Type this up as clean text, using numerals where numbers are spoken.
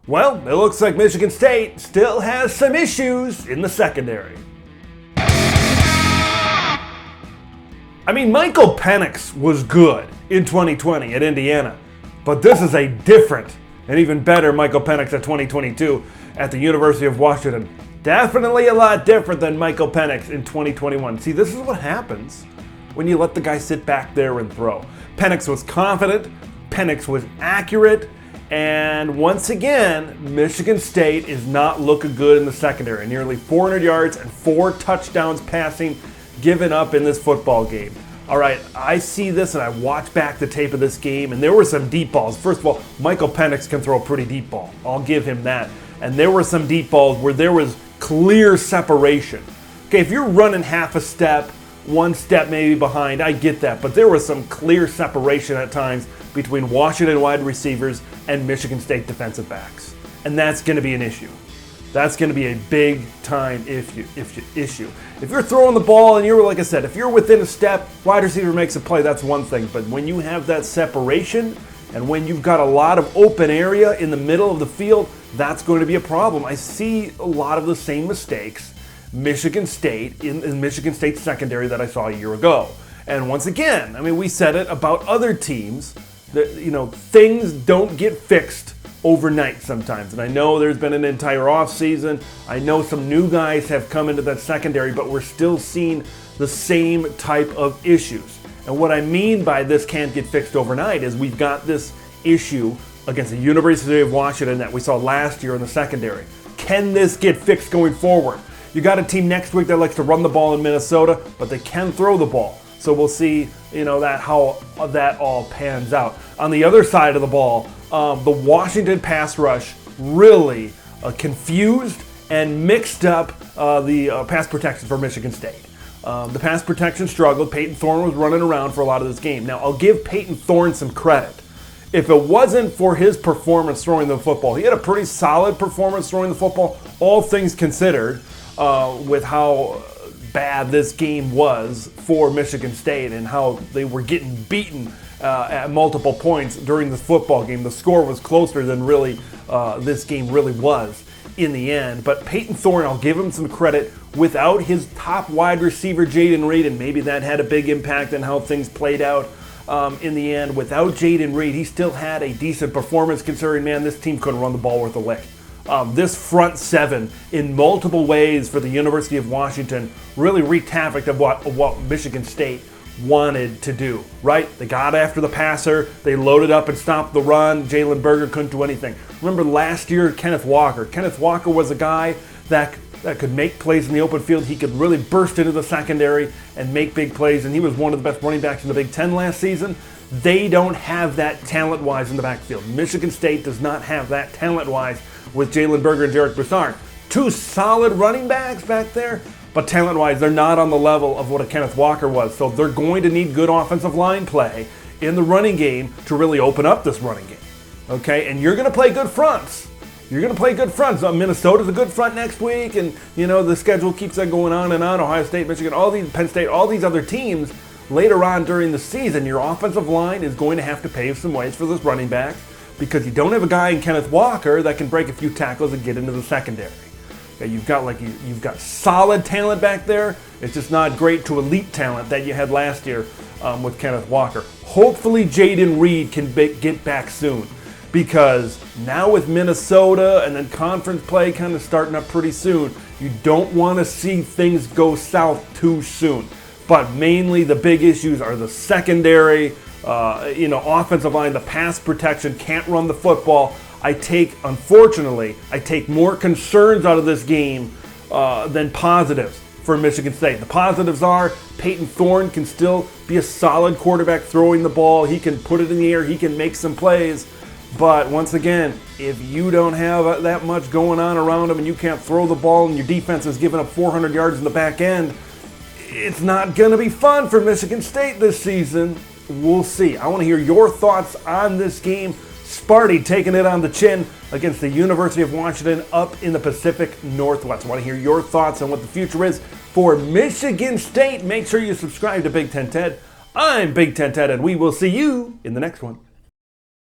Well, it looks like Michigan State still has some issues in the secondary. I mean, Michael Penix was good in 2020 at Indiana, but this is a different and even better Michael Penix at 2022 at the University of Washington. Definitely a lot different than Michael Penix in 2021. See, this is what happens when you let the guy sit back there and throw. Penix was confident, Penix was accurate, and once again, Michigan State is not looking good in the secondary. Nearly 400 yards and 4 touchdowns passing given up in this football game. All right, I see this and I watch back the tape of this game, and there were some deep balls. First of all, Michael Penix can throw a pretty deep ball. I'll give him that. And there were some deep balls where there was clear separation. Okay, if you're running half a step, 1 step maybe behind, I get that. But there was some clear separation at times between Washington wide receivers and Michigan State defensive backs. And that's going to be an issue. That's going to be a big time issue. If you're throwing the ball and like I said, if you're within a step, wide receiver makes a play, that's one thing. But when you have that separation and when you've got a lot of open area in the middle of the field, that's going to be a problem. I see a lot of the same mistakes Michigan State in Michigan State secondary that I saw a year ago. And once again, I mean, we said it about other teams that, things don't get fixed overnight sometimes. And I know there's been an entire offseason. I know some new guys have come into that secondary, but we're still seeing the same type of issues. And what I mean by this can't get fixed overnight is we've got this issue against the University of Washington that we saw last year in the secondary. Can this get fixed going forward? You got a team next week that likes to run the ball in Minnesota, but they can throw the ball. So we'll see, how that all pans out. On the other side of the ball, the Washington pass rush really confused and mixed up the pass protection for Michigan State. The pass protection struggled. Payton Thorne was running around for a lot of this game. Now, I'll give Payton Thorne some credit. If it wasn't for his performance throwing the football, he had a pretty solid performance throwing the football, all things considered, with how bad this game was for Michigan State and how they were getting beaten at multiple points during this football game. The score was closer than really this game really was in the end. But Payton Thorne, I'll give him some credit. Without his top wide receiver, Jayden Reed, and maybe that had a big impact on how things played out in the end. Without Jayden Reed, he still had a decent performance considering, man, this team couldn't run the ball worth a lick. This front seven in multiple ways for the University of Washington really wreaked havoc of what Michigan State wanted to do, right? They got after the passer, they loaded up and stopped the run. Jalen Berger couldn't do anything. Remember last year, Kenneth Walker. Kenneth Walker was a guy that could make plays in the open field. He could really burst into the secondary and make big plays, and he was one of the best running backs in the Big Ten last season. They don't have that talent-wise in the backfield. Michigan State does not have that talent-wise with Jalen Berger and Derek Broussard. 2 solid running backs back there, but talent-wise, they're not on the level of what a Kenneth Walker was. So they're going to need good offensive line play in the running game to really open up this running game. Okay, and you're going to play good fronts. Minnesota's a good front next week, and the schedule keeps on going on and on. Ohio State, Michigan, Penn State, all these other teams later on during the season. Your offensive line is going to have to pave some ways for this running back because you don't have a guy in Kenneth Walker that can break a few tackles and get into the secondary. Okay, you've got solid talent back there. It's just not great to elite talent that you had last year with Kenneth Walker. Hopefully Jayden Reed can get back soon, because now with Minnesota and then conference play kind of starting up pretty soon, you don't want to see things go south too soon. But mainly the big issues are the secondary, offensive line, the pass protection, can't run the football. Unfortunately, I take more concerns out of this game than positives for Michigan State. The positives are Payton Thorne can still be a solid quarterback throwing the ball. He can put it in the air. He can make some plays. But once again, if you don't have that much going on around him and you can't throw the ball and your defense is giving up 400 yards in the back end, it's not going to be fun for Michigan State this season. We'll see. I want to hear your thoughts on this game. Sparty taking it on the chin against the University of Washington up in the Pacific Northwest. I want to hear your thoughts on what the future is for Michigan State. Make sure you subscribe to Big Ten Ted. I'm Big Ten Ted, and we will see you in the next one.